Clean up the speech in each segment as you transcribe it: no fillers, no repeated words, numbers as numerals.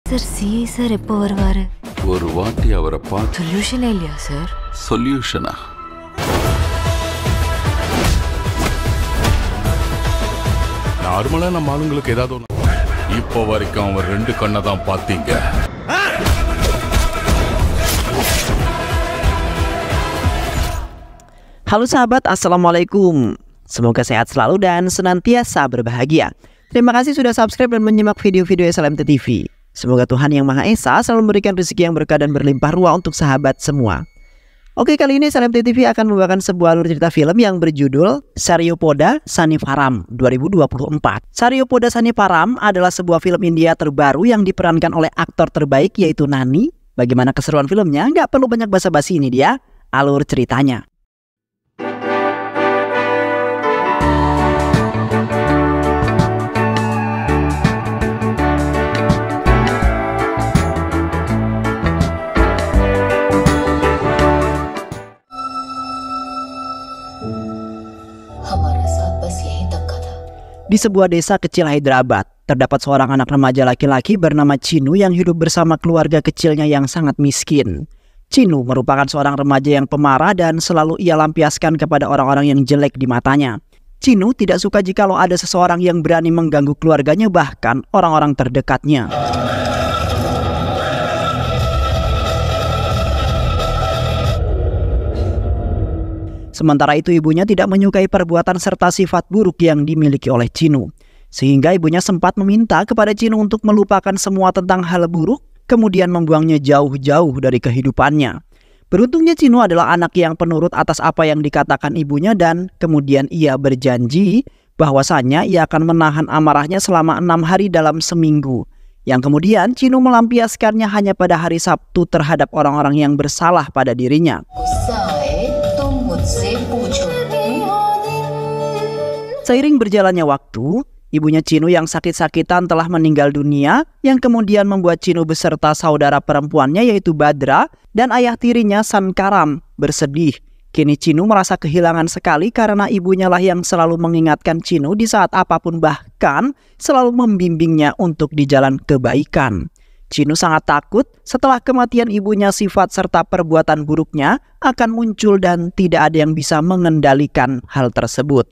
Sir C sir ಎಪ್ಪ வருவாரு ஒரு வாட்டி அவரை பார்த்து சொல்யூஷனே இல்லையா சார் சொல்யூஷனா நார்மலா நம்ம ஆளுங்களுக்கு ஏதாவது ஒண்ணு இப்போ வரைக்கும் அவர் ரெண்டு கண்ணை தான் பார்த்தீங்க. Halo sahabat, Assalamualaikum. Semoga sehat selalu dan senantiasa berbahagia. Terima kasih sudah subscribe dan menyimak video-video SLMT TV. Semoga Tuhan Yang Maha Esa selalu memberikan rezeki yang berkah dan berlimpah ruah untuk sahabat semua. Oke, kali ini SLMT TV akan membawakan sebuah alur cerita film yang berjudul Saryopoda Saniparam 2024. Saryopoda Saniparam adalah sebuah film India terbaru yang diperankan oleh aktor terbaik yaitu Nani. Bagaimana keseruan filmnya? Nggak perlu banyak basa-basi, ini dia alur ceritanya. Di sebuah desa kecil Hyderabad, terdapat seorang anak remaja laki-laki bernama Chinu yang hidup bersama keluarga kecilnya yang sangat miskin. Chinu merupakan seorang remaja yang pemarah dan selalu ia lampiaskan kepada orang-orang yang jelek di matanya. Chinu tidak suka jikalau ada seseorang yang berani mengganggu keluarganya, bahkan orang-orang terdekatnya. Sementara itu ibunya tidak menyukai perbuatan serta sifat buruk yang dimiliki oleh Chinu. Sehingga ibunya sempat meminta kepada Chinu untuk melupakan semua tentang hal buruk, kemudian membuangnya jauh-jauh dari kehidupannya. Beruntungnya Chinu adalah anak yang penurut atas apa yang dikatakan ibunya dan kemudian ia berjanji bahwasanya ia akan menahan amarahnya selama 6 hari dalam seminggu. Yang kemudian Chinu melampiaskannya hanya pada hari Sabtu terhadap orang-orang yang bersalah pada dirinya. Seiring berjalannya waktu, ibunya Chinu yang sakit-sakitan telah meninggal dunia, yang kemudian membuat Chinu beserta saudara perempuannya yaitu Badra dan ayah tirinya Sankaram bersedih. Kini Chinu merasa kehilangan sekali karena ibunya lah yang selalu mengingatkan Chinu di saat apapun, bahkan selalu membimbingnya untuk di jalan kebaikan. Chinu sangat takut setelah kematian ibunya sifat serta perbuatan buruknya akan muncul dan tidak ada yang bisa mengendalikan hal tersebut.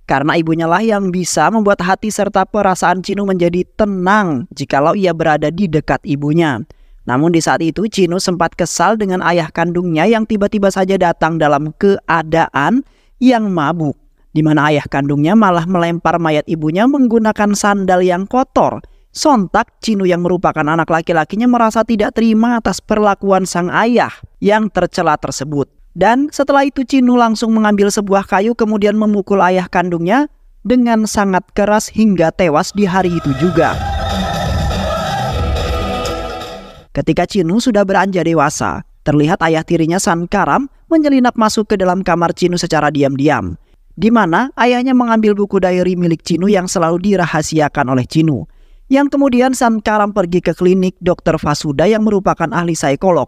Karena ibunya lah yang bisa membuat hati serta perasaan Chinu menjadi tenang jikalau ia berada di dekat ibunya. Namun di saat itu Chinu sempat kesal dengan ayah kandungnya yang tiba-tiba saja datang dalam keadaan yang mabuk, di mana ayah kandungnya malah melempar mayat ibunya menggunakan sandal yang kotor. Sontak Chinu yang merupakan anak laki-lakinya merasa tidak terima atas perlakuan sang ayah yang tercela tersebut. Dan setelah itu Chinu langsung mengambil sebuah kayu kemudian memukul ayah kandungnya dengan sangat keras hingga tewas di hari itu juga. Ketika Chinu sudah beranjak dewasa, terlihat ayah tirinya Sankaram menyelinap masuk ke dalam kamar Chinu secara diam-diam, di mana ayahnya mengambil buku diary milik Chinu yang selalu dirahasiakan oleh Chinu. Yang kemudian Sankaram pergi ke klinik Dr. Vasuda yang merupakan ahli psikolog.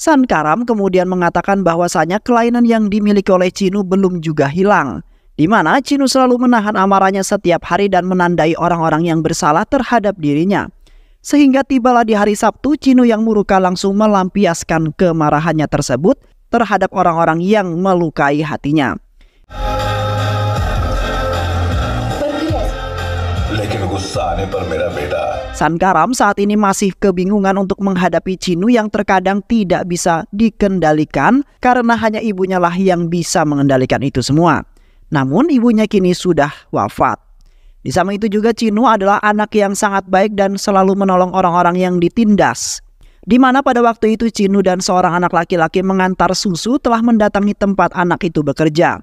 Sankaram kemudian mengatakan bahwasanya kelainan yang dimiliki oleh Chinu belum juga hilang, di mana Chinu selalu menahan amarahnya setiap hari dan menandai orang-orang yang bersalah terhadap dirinya. Sehingga tibalah di hari Sabtu, Chinu yang murka langsung melampiaskan kemarahannya tersebut terhadap orang-orang yang melukai hatinya. Sankaram saat ini masih kebingungan untuk menghadapi Chinu yang terkadang tidak bisa dikendalikan karena hanya ibunya lah yang bisa mengendalikan itu semua. Namun ibunya kini sudah wafat. Di samping itu juga Chinu adalah anak yang sangat baik dan selalu menolong orang-orang yang ditindas. Di mana pada waktu itu Chinu dan seorang anak laki-laki mengantar susu telah mendatangi tempat anak itu bekerja.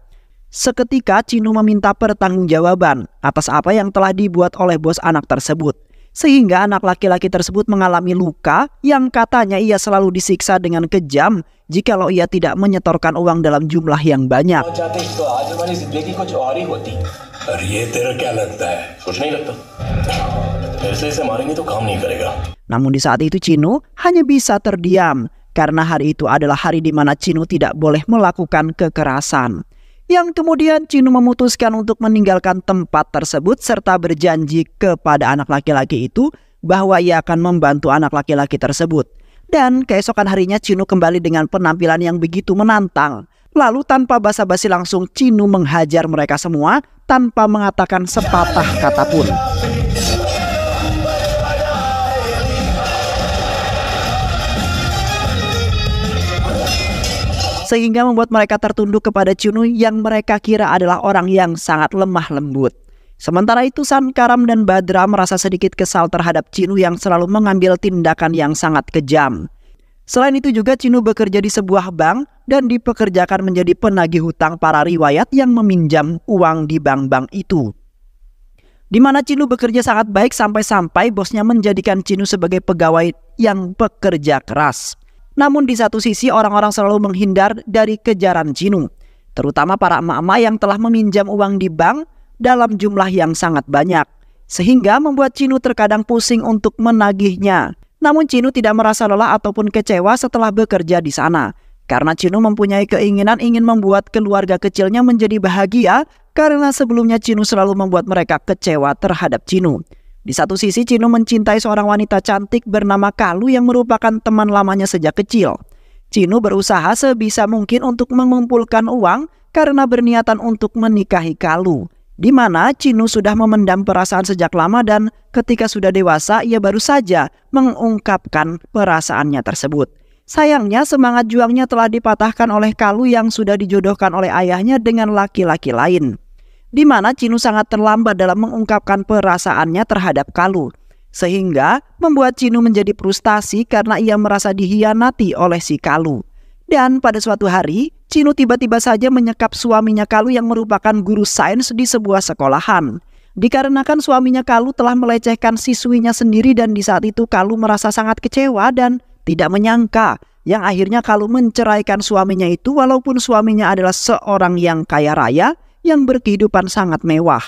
Seketika Chinu meminta pertanggungjawaban atas apa yang telah dibuat oleh bos anak tersebut. Sehingga anak laki-laki tersebut mengalami luka yang katanya ia selalu disiksa dengan kejam jikalau ia tidak menyetorkan uang dalam jumlah yang banyak. Namun di saat itu Chinu hanya bisa terdiam karena hari itu adalah hari di mana Chinu tidak boleh melakukan kekerasan. yang kemudian Chinu memutuskan untuk meninggalkan tempat tersebut serta berjanji kepada anak laki-laki itu bahwa ia akan membantu anak laki-laki tersebut. Dan keesokan harinya Chinu kembali dengan penampilan yang begitu menantang. Lalu tanpa basa-basi langsung Chinu menghajar mereka semua tanpa mengatakan sepatah kata pun. Sehingga membuat mereka tertunduk kepada Chinu yang mereka kira adalah orang yang sangat lemah lembut. Sementara itu Sankaram dan Badra merasa sedikit kesal terhadap Chinu yang selalu mengambil tindakan yang sangat kejam. Selain itu juga Chinu bekerja di sebuah bank dan dipekerjakan menjadi penagih hutang para riwayat yang meminjam uang di bank-bank itu. Di mana Chinu bekerja sangat baik sampai-sampai bosnya menjadikan Chinu sebagai pegawai yang bekerja keras. Namun di satu sisi orang-orang selalu menghindar dari kejaran Chinu, terutama para emak-emak yang telah meminjam uang di bank dalam jumlah yang sangat banyak, sehingga membuat Chinu terkadang pusing untuk menagihnya. Namun Chinu tidak merasa lelah ataupun kecewa setelah bekerja di sana, karena Chinu mempunyai keinginan ingin membuat keluarga kecilnya menjadi bahagia, karena sebelumnya Chinu selalu membuat mereka kecewa terhadap Chinu. Di satu sisi Chinu mencintai seorang wanita cantik bernama Kalu yang merupakan teman lamanya sejak kecil. Chinu berusaha sebisa mungkin untuk mengumpulkan uang karena berniatan untuk menikahi Kalu, di mana Chinu sudah memendam perasaan sejak lama dan ketika sudah dewasa ia baru saja mengungkapkan perasaannya tersebut. Sayangnya semangat juangnya telah dipatahkan oleh Kalu yang sudah dijodohkan oleh ayahnya dengan laki-laki lain, di mana Chinu sangat terlambat dalam mengungkapkan perasaannya terhadap Kalu, sehingga membuat Chinu menjadi frustasi karena ia merasa dihianati oleh si Kalu. Dan pada suatu hari, Chinu tiba-tiba saja menyekap suaminya Kalu yang merupakan guru sains di sebuah sekolahan. Dikarenakan suaminya Kalu telah melecehkan siswinya sendiri dan di saat itu Kalu merasa sangat kecewa dan tidak menyangka yang akhirnya Kalu menceraikan suaminya itu walaupun suaminya adalah seorang yang kaya raya yang berkehidupan sangat mewah.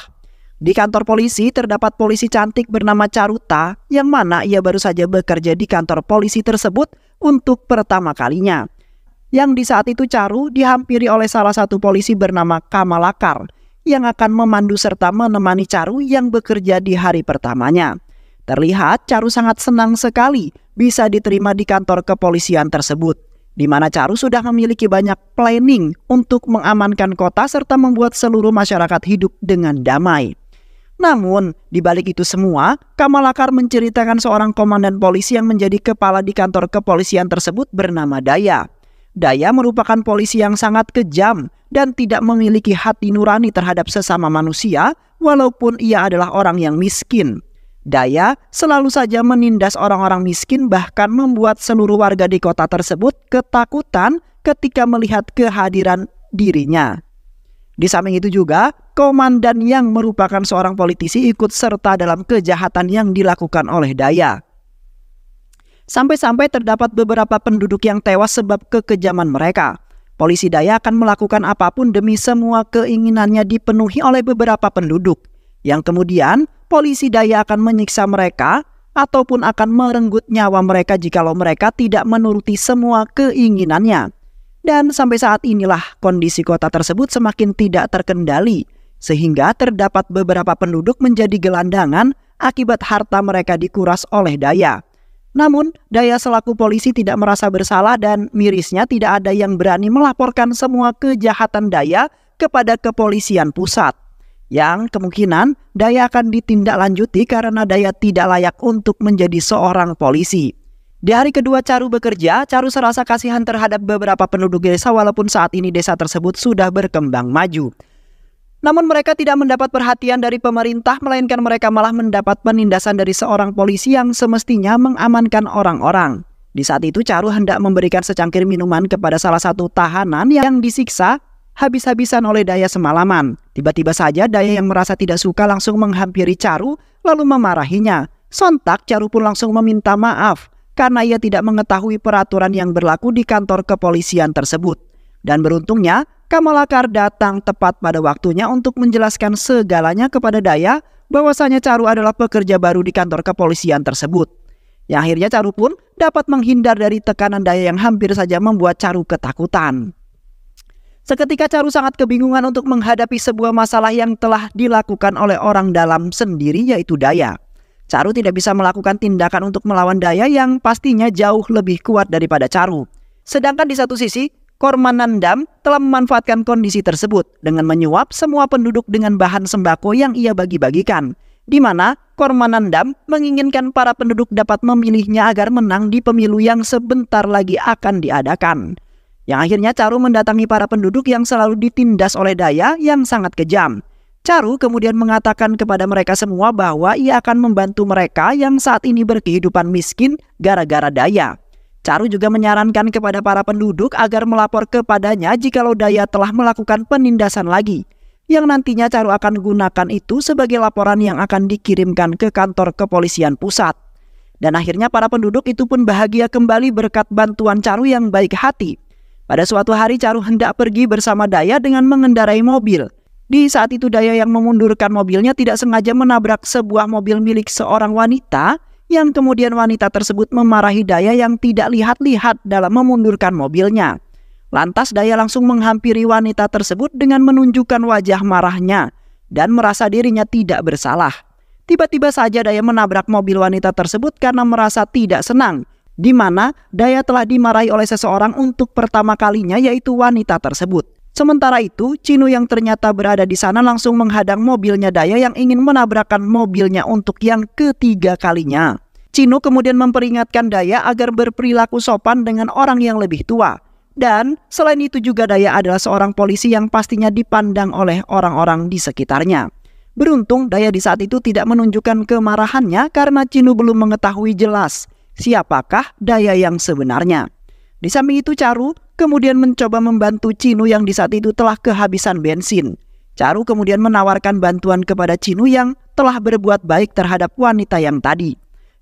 Di kantor polisi terdapat polisi cantik bernama Charuta yang mana ia baru saja bekerja di kantor polisi tersebut untuk pertama kalinya. Yang di saat itu Charu dihampiri oleh salah satu polisi bernama Kamalakar yang akan memandu serta menemani Charu yang bekerja di hari pertamanya. Terlihat Charu sangat senang sekali bisa diterima di kantor kepolisian tersebut, di mana Charu sudah memiliki banyak planning untuk mengamankan kota serta membuat seluruh masyarakat hidup dengan damai. Namun, di balik itu semua, Kamalakar menceritakan seorang komandan polisi yang menjadi kepala di kantor kepolisian tersebut bernama Daya. Daya merupakan polisi yang sangat kejam dan tidak memiliki hati nurani terhadap sesama manusia walaupun ia adalah orang yang miskin. Daya selalu saja menindas orang-orang miskin bahkan membuat seluruh warga di kota tersebut ketakutan ketika melihat kehadiran dirinya. Di samping itu juga, komandan yang merupakan seorang politisi ikut serta dalam kejahatan yang dilakukan oleh Daya. Sampai-sampai terdapat beberapa penduduk yang tewas sebab kekejaman mereka. Polisi Daya akan melakukan apapun demi semua keinginannya dipenuhi oleh beberapa penduduk, yang kemudian polisi Daya akan menyiksa mereka ataupun akan merenggut nyawa mereka jikalau mereka tidak menuruti semua keinginannya. Dan sampai saat inilah kondisi kota tersebut semakin tidak terkendali, sehingga terdapat beberapa penduduk menjadi gelandangan akibat harta mereka dikuras oleh Daya. Namun, Daya selaku polisi tidak merasa bersalah dan mirisnya tidak ada yang berani melaporkan semua kejahatan Daya kepada kepolisian pusat. Yang kemungkinan Daya akan ditindaklanjuti karena Daya tidak layak untuk menjadi seorang polisi. Di hari kedua Charu bekerja, Charu serasa kasihan terhadap beberapa penduduk desa walaupun saat ini desa tersebut sudah berkembang maju. Namun mereka tidak mendapat perhatian dari pemerintah, melainkan mereka malah mendapat penindasan dari seorang polisi yang semestinya mengamankan orang-orang. Di saat itu Charu hendak memberikan secangkir minuman kepada salah satu tahanan yang disiksa habis-habisan oleh Daya semalaman. Tiba-tiba saja Daya yang merasa tidak suka langsung menghampiri Charu lalu memarahinya. Sontak Charu pun langsung meminta maaf karena ia tidak mengetahui peraturan yang berlaku di kantor kepolisian tersebut. Dan beruntungnya Kamalakar datang tepat pada waktunya untuk menjelaskan segalanya kepada Daya bahwasanya Charu adalah pekerja baru di kantor kepolisian tersebut. Yang akhirnya Charu pun dapat menghindar dari tekanan Daya yang hampir saja membuat Charu ketakutan. Seketika Charu sangat kebingungan untuk menghadapi sebuah masalah yang telah dilakukan oleh orang dalam sendiri yaitu Daya. Caru tidak bisa melakukan tindakan untuk melawan Daya yang pastinya jauh lebih kuat daripada Caru. Sedangkan di satu sisi, Kormanandam telah memanfaatkan kondisi tersebut dengan menyuap semua penduduk dengan bahan sembako yang ia bagi-bagikan, di mana Kormanandam menginginkan para penduduk dapat memilihnya agar menang di pemilu yang sebentar lagi akan diadakan. Yang akhirnya Caru mendatangi para penduduk yang selalu ditindas oleh Daya yang sangat kejam. Caru kemudian mengatakan kepada mereka semua bahwa ia akan membantu mereka yang saat ini berkehidupan miskin gara-gara Daya. Caru juga menyarankan kepada para penduduk agar melapor kepadanya jikalau Daya telah melakukan penindasan lagi, yang nantinya Caru akan gunakan itu sebagai laporan yang akan dikirimkan ke kantor kepolisian pusat. Dan akhirnya para penduduk itu pun bahagia kembali berkat bantuan Caru yang baik hati. Pada suatu hari Caru hendak pergi bersama Daya dengan mengendarai mobil. Di saat itu Daya yang memundurkan mobilnya tidak sengaja menabrak sebuah mobil milik seorang wanita, yang kemudian wanita tersebut memarahi Daya yang tidak lihat-lihat dalam memundurkan mobilnya. Lantas Daya langsung menghampiri wanita tersebut dengan menunjukkan wajah marahnya dan merasa dirinya tidak bersalah. Tiba-tiba saja Daya menabrak mobil wanita tersebut karena merasa tidak senang, di mana Daya telah dimarahi oleh seseorang untuk pertama kalinya, yaitu wanita tersebut. Sementara itu, Cinu yang ternyata berada di sana langsung menghadang mobilnya Daya yang ingin menabrakkan mobilnya untuk yang ketiga kalinya. Cinu kemudian memperingatkan Daya agar berperilaku sopan dengan orang yang lebih tua. Dan selain itu juga Daya adalah seorang polisi yang pastinya dipandang oleh orang-orang di sekitarnya. Beruntung Daya di saat itu tidak menunjukkan kemarahannya karena Cinu belum mengetahui jelas siapakah Daya yang sebenarnya. Di samping itu Caru kemudian mencoba membantu Cinu yang di saat itu telah kehabisan bensin. Caru kemudian menawarkan bantuan kepada Cinu yang telah berbuat baik terhadap wanita yang tadi.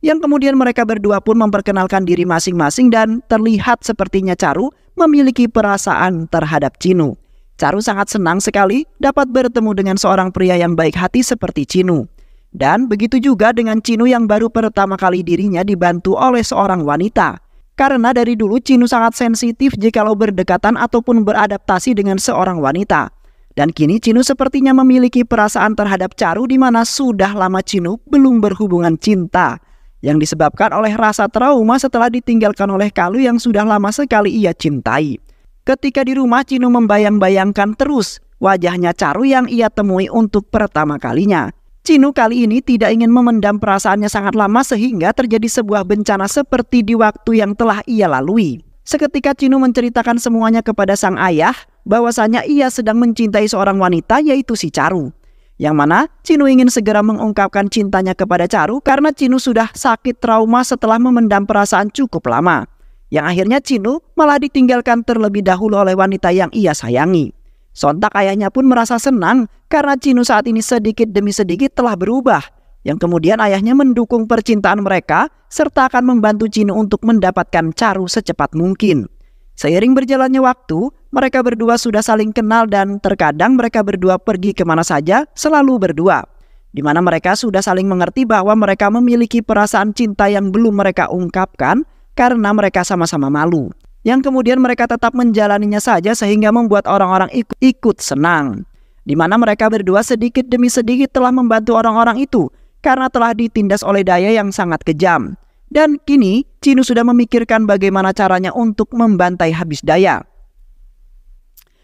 Yang kemudian mereka berdua pun memperkenalkan diri masing-masing dan terlihat sepertinya Caru memiliki perasaan terhadap Cinu. Caru sangat senang sekali dapat bertemu dengan seorang pria yang baik hati seperti Cinu. Dan begitu juga dengan Cinu yang baru pertama kali dirinya dibantu oleh seorang wanita. Karena dari dulu Cinu sangat sensitif jikalau berdekatan ataupun beradaptasi dengan seorang wanita. Dan kini Cinu sepertinya memiliki perasaan terhadap Caru di mana sudah lama Cinu belum berhubungan cinta, yang disebabkan oleh rasa trauma setelah ditinggalkan oleh Kalu yang sudah lama sekali ia cintai. Ketika di rumah Cinu membayang-bayangkan terus wajahnya Caru yang ia temui untuk pertama kalinya. Cinu kali ini tidak ingin memendam perasaannya sangat lama sehingga terjadi sebuah bencana seperti di waktu yang telah ia lalui. Seketika Cinu menceritakan semuanya kepada sang ayah bahwasanya ia sedang mencintai seorang wanita, yaitu si Caru. Yang mana Cinu ingin segera mengungkapkan cintanya kepada Caru karena Cinu sudah sakit trauma setelah memendam perasaan cukup lama. Yang akhirnya Cinu malah ditinggalkan terlebih dahulu oleh wanita yang ia sayangi. Sontak ayahnya pun merasa senang karena Cinu saat ini sedikit demi sedikit telah berubah. Yang kemudian ayahnya mendukung percintaan mereka serta akan membantu Cinu untuk mendapatkan Caru secepat mungkin. Seiring berjalannya waktu, mereka berdua sudah saling kenal dan terkadang mereka berdua pergi kemana saja selalu berdua. Di mana mereka sudah saling mengerti bahwa mereka memiliki perasaan cinta yang belum mereka ungkapkan karena mereka sama-sama malu. Yang kemudian mereka tetap menjalaninya saja sehingga membuat orang-orang ikut senang. Di mana mereka berdua sedikit demi sedikit telah membantu orang-orang itu karena telah ditindas oleh Daya yang sangat kejam. Dan kini Cinu sudah memikirkan bagaimana caranya untuk membantai habis Daya.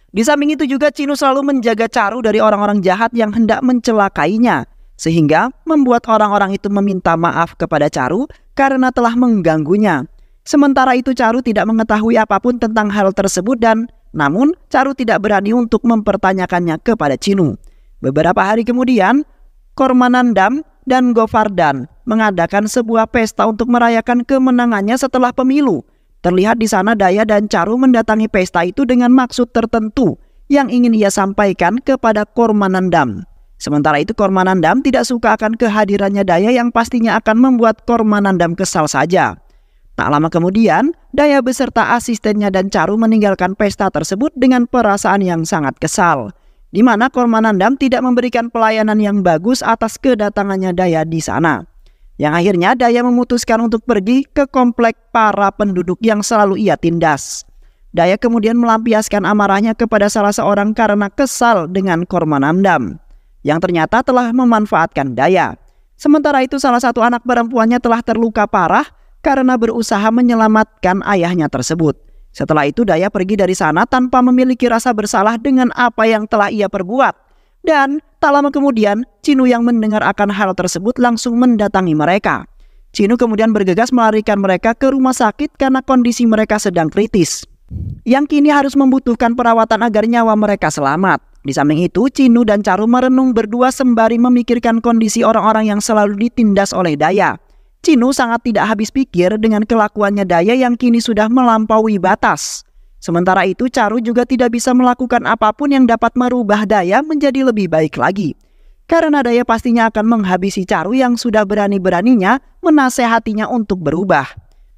Di samping itu juga Cinu selalu menjaga Caru dari orang-orang jahat yang hendak mencelakainya, sehingga membuat orang-orang itu meminta maaf kepada Caru karena telah mengganggunya. Sementara itu Caru tidak mengetahui apapun tentang hal tersebut dan namun Caru tidak berani untuk mempertanyakannya kepada Cinu. Beberapa hari kemudian, Kormanandam dan Govardhan mengadakan sebuah pesta untuk merayakan kemenangannya setelah pemilu. Terlihat di sana Daya dan Caru mendatangi pesta itu dengan maksud tertentu yang ingin ia sampaikan kepada Kormanandam. Sementara itu Kormanandam tidak suka akan kehadirannya Daya yang pastinya akan membuat Kormanandam kesal saja. Tak lama kemudian, Daya beserta asistennya dan Caru meninggalkan pesta tersebut dengan perasaan yang sangat kesal. Di mana Kormanandam tidak memberikan pelayanan yang bagus atas kedatangannya Daya di sana. Yang akhirnya Daya memutuskan untuk pergi ke komplek para penduduk yang selalu ia tindas. Daya kemudian melampiaskan amarahnya kepada salah seorang karena kesal dengan Kormanandam, yang ternyata telah memanfaatkan Daya. Sementara itu salah satu anak perempuannya telah terluka parah karena berusaha menyelamatkan ayahnya tersebut. Setelah itu Daya pergi dari sana tanpa memiliki rasa bersalah dengan apa yang telah ia perbuat. Dan tak lama kemudian Cinu yang mendengar akan hal tersebut langsung mendatangi mereka. Cinu kemudian bergegas melarikan mereka ke rumah sakit karena kondisi mereka sedang kritis, yang kini harus membutuhkan perawatan agar nyawa mereka selamat. Di samping itu, Cinu dan Caru merenung berdua sembari memikirkan kondisi orang-orang yang selalu ditindas oleh Daya. Cinu sangat tidak habis pikir dengan kelakuannya Daya yang kini sudah melampaui batas. Sementara itu, Caru juga tidak bisa melakukan apapun yang dapat merubah Daya menjadi lebih baik lagi. Karena Daya pastinya akan menghabisi Caru yang sudah berani-beraninya menasehatinya untuk berubah.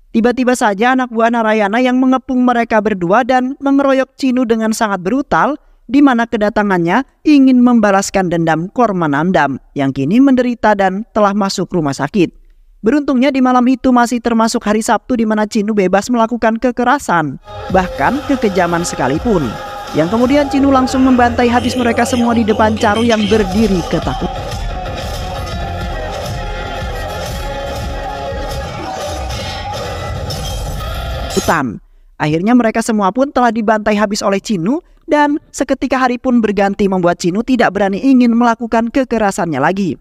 Tiba-tiba saja anak buah Narayana yang mengepung mereka berdua dan mengeroyok Cinu dengan sangat brutal, di mana kedatangannya ingin membalaskan dendam Kormanandam yang kini menderita dan telah masuk rumah sakit. Beruntungnya di malam itu masih termasuk hari Sabtu di mana Cinu bebas melakukan kekerasan, bahkan kekejaman sekalipun. Yang kemudian Cinu langsung membantai habis mereka semua di depan Caru yang berdiri ketakutan. Akhirnya mereka semua pun telah dibantai habis oleh Cinu dan seketika hari pun berganti membuat Cinu tidak berani ingin melakukan kekerasannya lagi.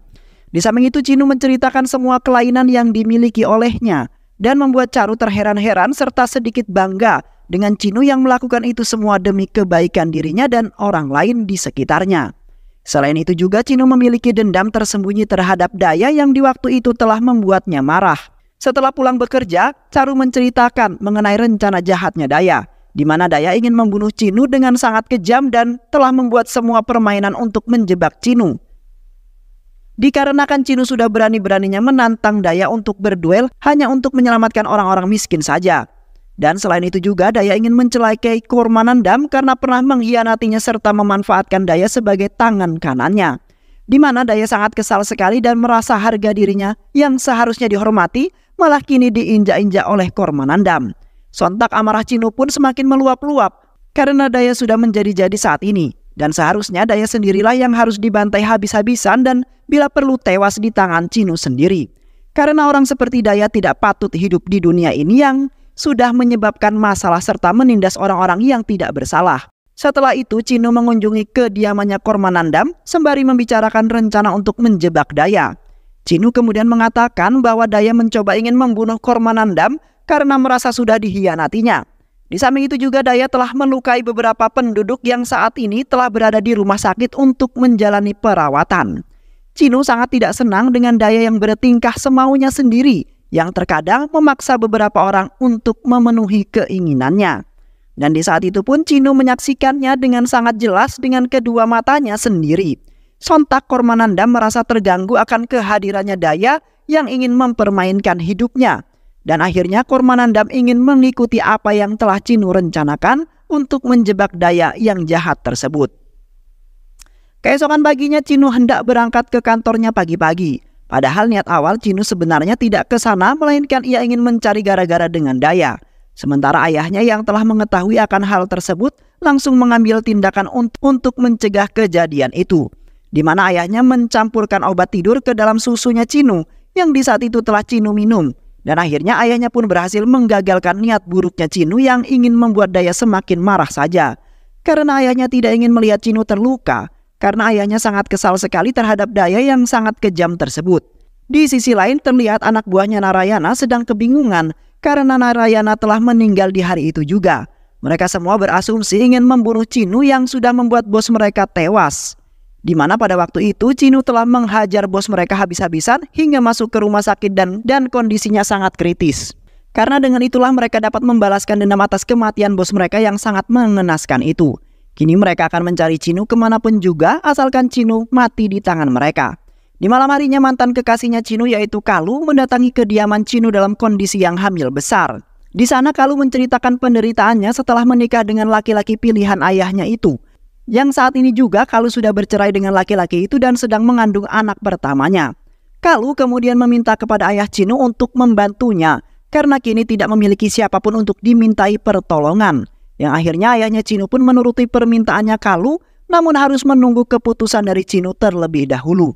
Di samping itu Cinu menceritakan semua kelainan yang dimiliki olehnya dan membuat Caru terheran-heran serta sedikit bangga dengan Cinu yang melakukan itu semua demi kebaikan dirinya dan orang lain di sekitarnya. Selain itu juga Cinu memiliki dendam tersembunyi terhadap Daya yang di waktu itu telah membuatnya marah. Setelah pulang bekerja, Caru menceritakan mengenai rencana jahatnya Daya, di mana Daya ingin membunuh Cinu dengan sangat kejam dan telah membuat semua permainan untuk menjebak Cinu. Dikarenakan Cinu sudah berani-beraninya menantang Daya untuk berduel hanya untuk menyelamatkan orang-orang miskin saja. Dan selain itu juga Daya ingin mencelakai Kormanandam karena pernah mengkhianatinya serta memanfaatkan Daya sebagai tangan kanannya. Di mana Daya sangat kesal sekali dan merasa harga dirinya yang seharusnya dihormati malah kini diinjak-injak oleh Kormanandam. Sontak amarah Cinu pun semakin meluap-luap karena Daya sudah menjadi-jadi saat ini. Dan seharusnya Daya sendirilah yang harus dibantai habis-habisan dan bila perlu tewas di tangan Cinu sendiri. Karena orang seperti Daya tidak patut hidup di dunia ini yang sudah menyebabkan masalah serta menindas orang-orang yang tidak bersalah. Setelah itu Cinu mengunjungi kediamannya Kormanandam sembari membicarakan rencana untuk menjebak Daya. Cinu kemudian mengatakan bahwa Daya mencoba ingin membunuh Kormanandam karena merasa sudah dikhianatinya. Di samping itu juga Daya telah melukai beberapa penduduk yang saat ini telah berada di rumah sakit untuk menjalani perawatan. Cinu sangat tidak senang dengan Daya yang bertingkah semaunya sendiri, yang terkadang memaksa beberapa orang untuk memenuhi keinginannya. Dan di saat itu pun Cinu menyaksikannya dengan sangat jelas dengan kedua matanya sendiri. Sontak Kormanandam merasa terganggu akan kehadirannya Daya yang ingin mempermainkan hidupnya. Dan akhirnya Kormanandam ingin mengikuti apa yang telah Cinu rencanakan untuk menjebak Daya yang jahat tersebut. Keesokan paginya Cinu hendak berangkat ke kantornya pagi-pagi. Padahal niat awal Cinu sebenarnya tidak ke sana melainkan ia ingin mencari gara-gara dengan Daya. Sementara ayahnya yang telah mengetahui akan hal tersebut langsung mengambil tindakan untuk mencegah kejadian itu. Di mana ayahnya mencampurkan obat tidur ke dalam susunya Cinu yang di saat itu telah Cinu minum. Dan akhirnya ayahnya pun berhasil menggagalkan niat buruknya Cinu yang ingin membuat Daya semakin marah saja. Karena ayahnya tidak ingin melihat Cinu terluka, karena ayahnya sangat kesal sekali terhadap Daya yang sangat kejam tersebut. Di sisi lain terlihat anak buahnya Narayana sedang kebingungan karena Narayana telah meninggal di hari itu juga. Mereka semua berasumsi ingin membunuh Cinu yang sudah membuat bos mereka tewas. Di mana pada waktu itu Cinu telah menghajar bos mereka habis-habisan hingga masuk ke rumah sakit dan kondisinya sangat kritis. Karena dengan itulah mereka dapat membalaskan dendam atas kematian bos mereka yang sangat mengenaskan itu. Kini mereka akan mencari Cinu kemanapun juga asalkan Cinu mati di tangan mereka. Di malam harinya mantan kekasihnya Cinu yaitu Kalu mendatangi kediaman Cinu dalam kondisi yang hamil besar. Di sana Kalu menceritakan penderitaannya setelah menikah dengan laki-laki pilihan ayahnya itu. Yang saat ini juga Kalu sudah bercerai dengan laki-laki itu dan sedang mengandung anak pertamanya. Kalu kemudian meminta kepada ayah Cinu untuk membantunya karena kini tidak memiliki siapapun untuk dimintai pertolongan. Yang akhirnya ayahnya Cinu pun menuruti permintaannya Kalu namun harus menunggu keputusan dari Cinu terlebih dahulu.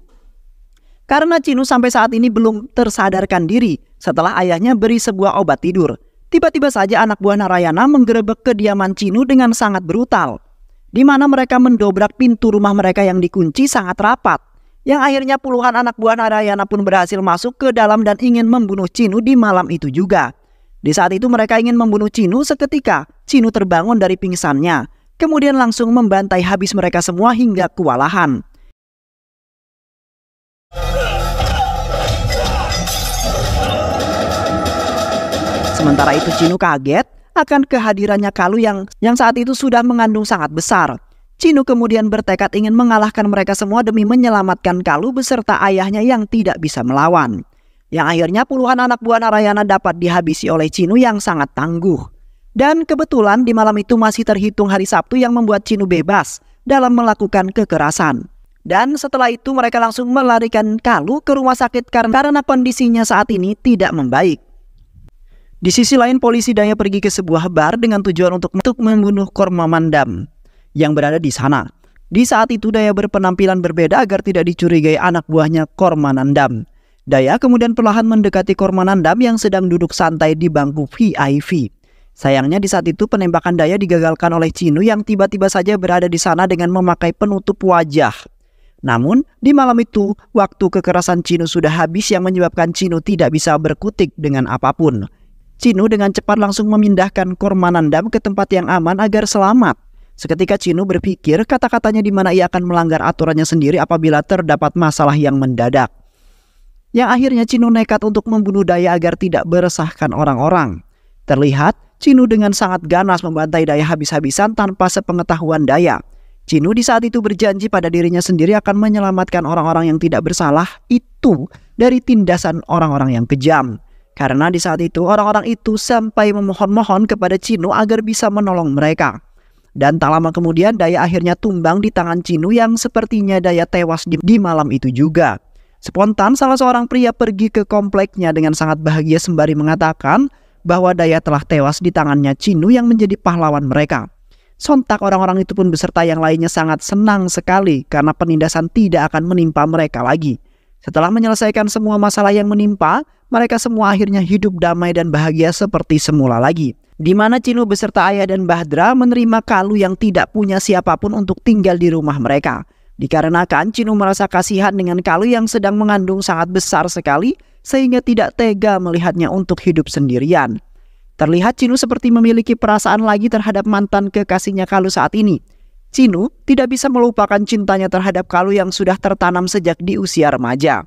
Karena Cinu sampai saat ini belum tersadarkan diri setelah ayahnya beri sebuah obat tidur. Tiba-tiba saja anak buah Narayana menggerebek kediaman Cinu dengan sangat brutal, di mana mereka mendobrak pintu rumah mereka yang dikunci sangat rapat. Yang akhirnya puluhan anak buah Narayana pun berhasil masuk ke dalam dan ingin membunuh Cinu di malam itu juga. Di saat itu mereka ingin membunuh Cinu, seketika Cinu terbangun dari pingsannya, kemudian langsung membantai habis mereka semua hingga kewalahan. Sementara itu Cinu kaget akan kehadirannya Kalu yang saat itu sudah mengandung sangat besar. Cinu kemudian bertekad ingin mengalahkan mereka semua demi menyelamatkan Kalu beserta ayahnya yang tidak bisa melawan. Yang akhirnya puluhan anak buah Narayana dapat dihabisi oleh Cinu yang sangat tangguh. Dan kebetulan di malam itu masih terhitung hari Sabtu yang membuat Cinu bebas dalam melakukan kekerasan. Dan setelah itu mereka langsung melarikan Kalu ke rumah sakit karena kondisinya saat ini tidak membaik. Di sisi lain polisi Daya pergi ke sebuah bar dengan tujuan untuk membunuh Kormamandam yang berada di sana. Di saat itu Daya berpenampilan berbeda agar tidak dicurigai anak buahnya Kormanandam. Daya kemudian perlahan mendekati Kormanandam yang sedang duduk santai di bangku VIP. Sayangnya di saat itu penembakan Daya digagalkan oleh Cinu yang tiba-tiba saja berada di sana dengan memakai penutup wajah. Namun di malam itu waktu kekerasan Cinu sudah habis yang menyebabkan Cinu tidak bisa berkutik dengan apapun. Cinu dengan cepat langsung memindahkan Kormanandam ke tempat yang aman agar selamat. Seketika Cinu berpikir kata-katanya di mana ia akan melanggar aturannya sendiri apabila terdapat masalah yang mendadak. Yang akhirnya Cinu nekat untuk membunuh Daya agar tidak meresahkan orang-orang. Terlihat Cinu dengan sangat ganas membantai Daya habis-habisan tanpa sepengetahuan Daya. Cinu di saat itu berjanji pada dirinya sendiri akan menyelamatkan orang-orang yang tidak bersalah itu dari tindasan orang-orang yang kejam. Karena di saat itu orang-orang itu sampai memohon-mohon kepada Cinu agar bisa menolong mereka. Dan tak lama kemudian Daya akhirnya tumbang di tangan Cinu yang sepertinya Daya tewas di malam itu juga. Spontan salah seorang pria pergi ke kompleknya dengan sangat bahagia sembari mengatakan bahwa Daya telah tewas di tangannya Cinu yang menjadi pahlawan mereka. Sontak orang-orang itu pun beserta yang lainnya sangat senang sekali karena penindasan tidak akan menimpa mereka lagi. Setelah menyelesaikan semua masalah yang menimpa, mereka semua akhirnya hidup damai dan bahagia seperti semula lagi. Di mana Cinu beserta ayah dan Bahdra menerima Kalu yang tidak punya siapapun untuk tinggal di rumah mereka. Dikarenakan Cinu merasa kasihan dengan Kalu yang sedang mengandung sangat besar sekali sehingga tidak tega melihatnya untuk hidup sendirian. Terlihat Cinu seperti memiliki perasaan lagi terhadap mantan kekasihnya Kalu saat ini. Cinu tidak bisa melupakan cintanya terhadap Kalu yang sudah tertanam sejak di usia remaja.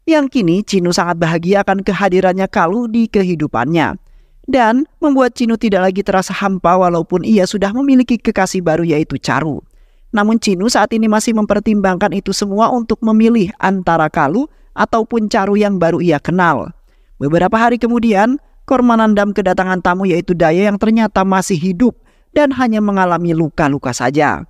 Yang kini Cinu sangat bahagia akan kehadirannya Kalu di kehidupannya. Dan membuat Cinu tidak lagi terasa hampa walaupun ia sudah memiliki kekasih baru yaitu Charu. Namun Cinu saat ini masih mempertimbangkan itu semua untuk memilih antara Kalu ataupun Charu yang baru ia kenal. Beberapa hari kemudian, Kormanandam kedatangan tamu yaitu Daya yang ternyata masih hidup dan hanya mengalami luka-luka saja.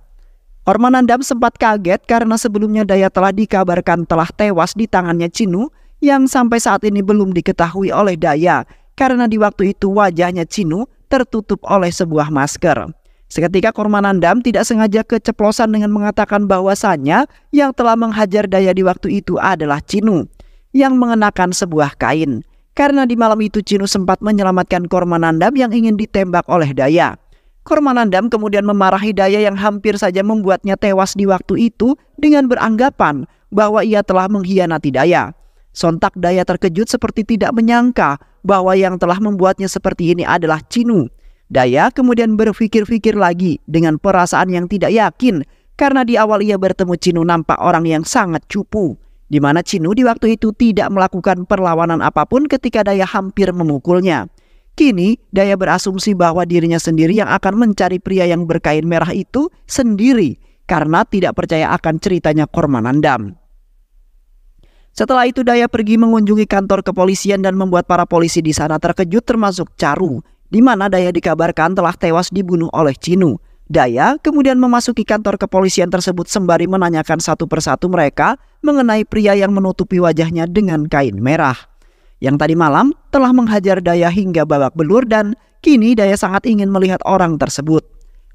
Kormanandam sempat kaget karena sebelumnya Daya telah dikabarkan telah tewas di tangannya Cinu yang sampai saat ini belum diketahui oleh Daya karena di waktu itu wajahnya Cinu tertutup oleh sebuah masker. Seketika Kormanandam tidak sengaja keceplosan dengan mengatakan bahwasannya yang telah menghajar Daya di waktu itu adalah Cinu yang mengenakan sebuah kain. Karena di malam itu Cinu sempat menyelamatkan Kormanandam yang ingin ditembak oleh Daya. Kormanandam kemudian memarahi Daya yang hampir saja membuatnya tewas di waktu itu dengan beranggapan bahwa ia telah mengkhianati Daya. Sontak Daya terkejut seperti tidak menyangka bahwa yang telah membuatnya seperti ini adalah Cinu. Daya kemudian berpikir-pikir lagi dengan perasaan yang tidak yakin karena di awal ia bertemu Cinu nampak orang yang sangat cupu, di mana Cinu di waktu itu tidak melakukan perlawanan apapun ketika Daya hampir memukulnya. Kini Daya berasumsi bahwa dirinya sendiri yang akan mencari pria yang berkain merah itu sendiri karena tidak percaya akan ceritanya Kormanandam. Setelah itu Daya pergi mengunjungi kantor kepolisian dan membuat para polisi di sana terkejut termasuk Charu, di mana Daya dikabarkan telah tewas dibunuh oleh Cinu. Daya kemudian memasuki kantor kepolisian tersebut sembari menanyakan satu persatu mereka mengenai pria yang menutupi wajahnya dengan kain merah, yang tadi malam telah menghajar Daya hingga babak belur dan kini Daya sangat ingin melihat orang tersebut.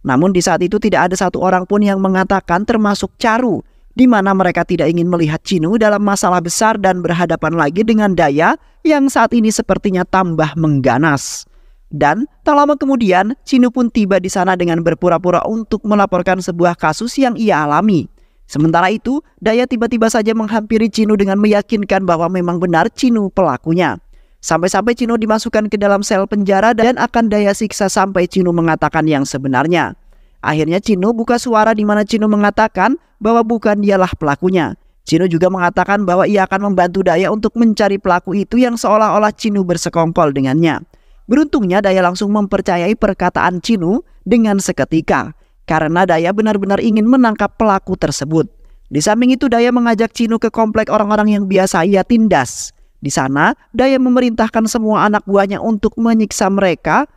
Namun di saat itu tidak ada satu orang pun yang mengatakan termasuk Charu di mana mereka tidak ingin melihat Cinu dalam masalah besar dan berhadapan lagi dengan Daya yang saat ini sepertinya tambah mengganas. Dan tak lama kemudian, Cinu pun tiba di sana dengan berpura-pura untuk melaporkan sebuah kasus yang ia alami. Sementara itu, Daya tiba-tiba saja menghampiri Cinu dengan meyakinkan bahwa memang benar Cinu pelakunya. Sampai-sampai Cinu dimasukkan ke dalam sel penjara dan akan Daya siksa sampai Cinu mengatakan yang sebenarnya. Akhirnya Cinu buka suara di mana Cinu mengatakan bahwa bukan dialah pelakunya. Cinu juga mengatakan bahwa ia akan membantu Daya untuk mencari pelaku itu yang seolah-olah Cinu bersekongkol dengannya. Beruntungnya Daya langsung mempercayai perkataan Cinu dengan seketika, karena Daya benar-benar ingin menangkap pelaku tersebut. Di samping itu Daya mengajak Cinu ke komplek orang-orang yang biasa ia tindas. Di sana, Daya memerintahkan semua anak buahnya untuk menyiksa mereka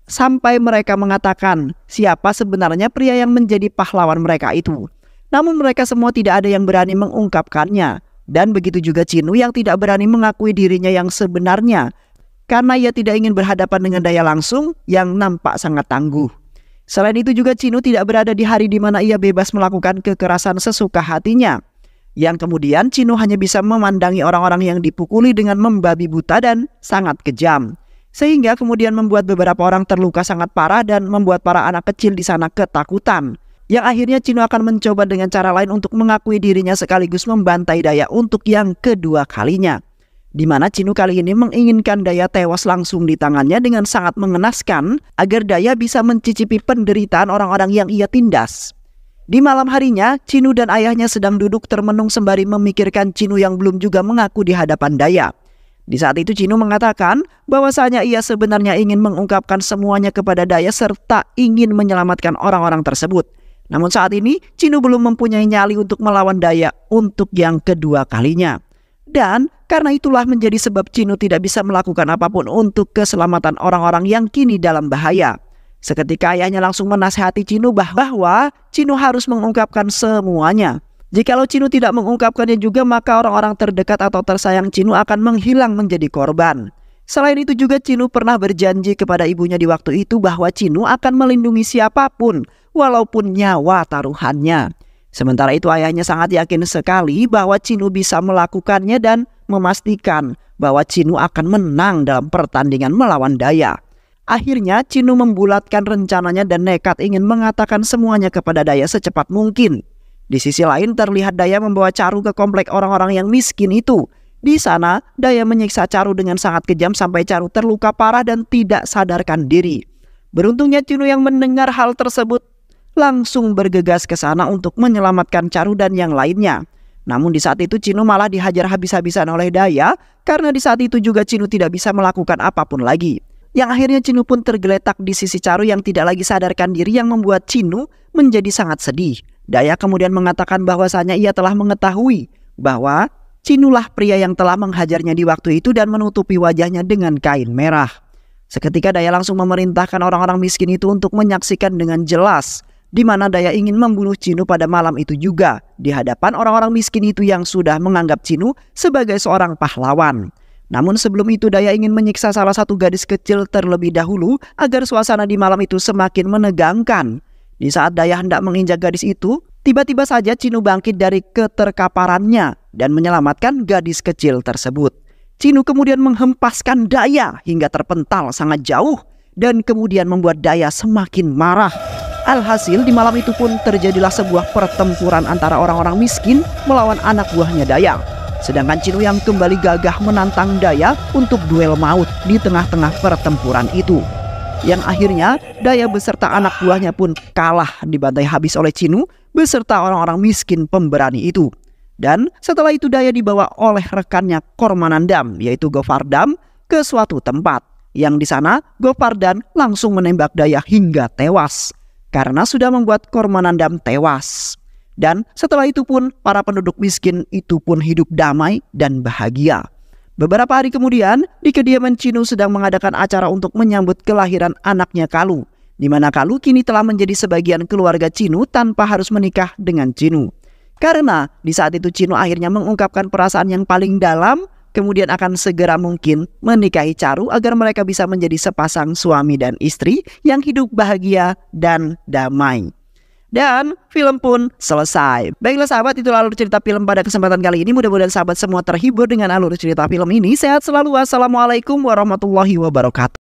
sampai mereka mengatakan siapa sebenarnya pria yang menjadi pahlawan mereka itu. Namun mereka semua tidak ada yang berani mengungkapkannya. Dan begitu juga Cinu yang tidak berani mengakui dirinya yang sebenarnya, karena ia tidak ingin berhadapan dengan Daya langsung yang nampak sangat tangguh. Selain itu juga Cinu tidak berada di hari di mana ia bebas melakukan kekerasan sesuka hatinya. Yang kemudian Cinu hanya bisa memandangi orang-orang yang dipukuli dengan membabi buta dan sangat kejam. Sehingga kemudian membuat beberapa orang terluka sangat parah dan membuat para anak kecil di sana ketakutan. Yang akhirnya Cinu akan mencoba dengan cara lain untuk mengakui dirinya sekaligus membantai Daya untuk yang kedua kalinya. Di mana Cinu kali ini menginginkan Daya tewas langsung di tangannya dengan sangat mengenaskan agar Daya bisa mencicipi penderitaan orang-orang yang ia tindas. Di malam harinya, Cinu dan ayahnya sedang duduk termenung sembari memikirkan Cinu yang belum juga mengaku di hadapan Daya. Di saat itu Cinu mengatakan bahwasanya ia sebenarnya ingin mengungkapkan semuanya kepada Daya serta ingin menyelamatkan orang-orang tersebut. Namun saat ini Cinu belum mempunyai nyali untuk melawan Daya untuk yang kedua kalinya. Dan karena itulah menjadi sebab Cinu tidak bisa melakukan apapun untuk keselamatan orang-orang yang kini dalam bahaya. Seketika ayahnya langsung menasihati Cinu bahwa Cinu harus mengungkapkan semuanya. Jikalau Cinu tidak mengungkapkannya juga, maka orang-orang terdekat atau tersayang Cinu akan menghilang menjadi korban. Selain itu juga Cinu pernah berjanji kepada ibunya di waktu itu bahwa Cinu akan melindungi siapapun, walaupun nyawa taruhannya. Sementara itu ayahnya sangat yakin sekali bahwa Cinu bisa melakukannya dan memastikan bahwa Cinu akan menang dalam pertandingan melawan Daya. Akhirnya Cinu membulatkan rencananya dan nekat ingin mengatakan semuanya kepada Daya secepat mungkin. Di sisi lain terlihat Daya membawa Caru ke komplek orang-orang yang miskin itu. Di sana Daya menyiksa Caru dengan sangat kejam sampai Caru terluka parah dan tidak sadarkan diri. Beruntungnya Cinu yang mendengar hal tersebut langsung bergegas ke sana untuk menyelamatkan Caru dan yang lainnya. Namun di saat itu Cinu malah dihajar habis-habisan oleh Daya karena di saat itu juga Cinu tidak bisa melakukan apapun lagi. Yang akhirnya Cinu pun tergeletak di sisi Caru yang tidak lagi sadarkan diri yang membuat Cinu menjadi sangat sedih. Daya kemudian mengatakan bahwasanya ia telah mengetahui bahwa Cinulah pria yang telah menghajarnya di waktu itu dan menutupi wajahnya dengan kain merah. Seketika Daya langsung memerintahkan orang-orang miskin itu untuk menyaksikan dengan jelas di mana Daya ingin membunuh Cinu pada malam itu juga di hadapan orang-orang miskin itu yang sudah menganggap Cinu sebagai seorang pahlawan. Namun sebelum itu Daya ingin menyiksa salah satu gadis kecil terlebih dahulu agar suasana di malam itu semakin menegangkan. Di saat Daya hendak menginjak gadis itu, tiba-tiba saja Cinu bangkit dari keterkaparannya dan menyelamatkan gadis kecil tersebut. Cinu kemudian menghempaskan Daya hingga terpental sangat jauh dan kemudian membuat Daya semakin marah. Alhasil di malam itu pun terjadilah sebuah pertempuran antara orang-orang miskin melawan anak buahnya Daya. Sedangkan Cinu yang kembali gagah menantang Daya untuk duel maut di tengah-tengah pertempuran itu. Yang akhirnya Daya beserta anak buahnya pun kalah dibantai habis oleh Cinu beserta orang-orang miskin pemberani itu. Dan setelah itu Daya dibawa oleh rekannya Kormanandam yaitu Govardhan ke suatu tempat. Yang di sana Govardhan langsung menembak Daya hingga tewas karena sudah membuat Kormanandam tewas. Dan setelah itu pun para penduduk miskin itu pun hidup damai dan bahagia. Beberapa hari kemudian di kediaman Cinu sedang mengadakan acara untuk menyambut kelahiran anaknya Kalu. Di mana Kalu kini telah menjadi sebagian keluarga Cinu tanpa harus menikah dengan Cinu. Karena di saat itu Cinu akhirnya mengungkapkan perasaan yang paling dalam, kemudian akan segera mungkin menikahi Caru agar mereka bisa menjadi sepasang suami dan istri yang hidup bahagia dan damai. Dan film pun selesai. Baiklah sahabat, itulah alur cerita film pada kesempatan kali ini. Mudah-mudahan sahabat semua terhibur dengan alur cerita film ini. Sehat selalu. Wassalamualaikum warahmatullahi wabarakatuh.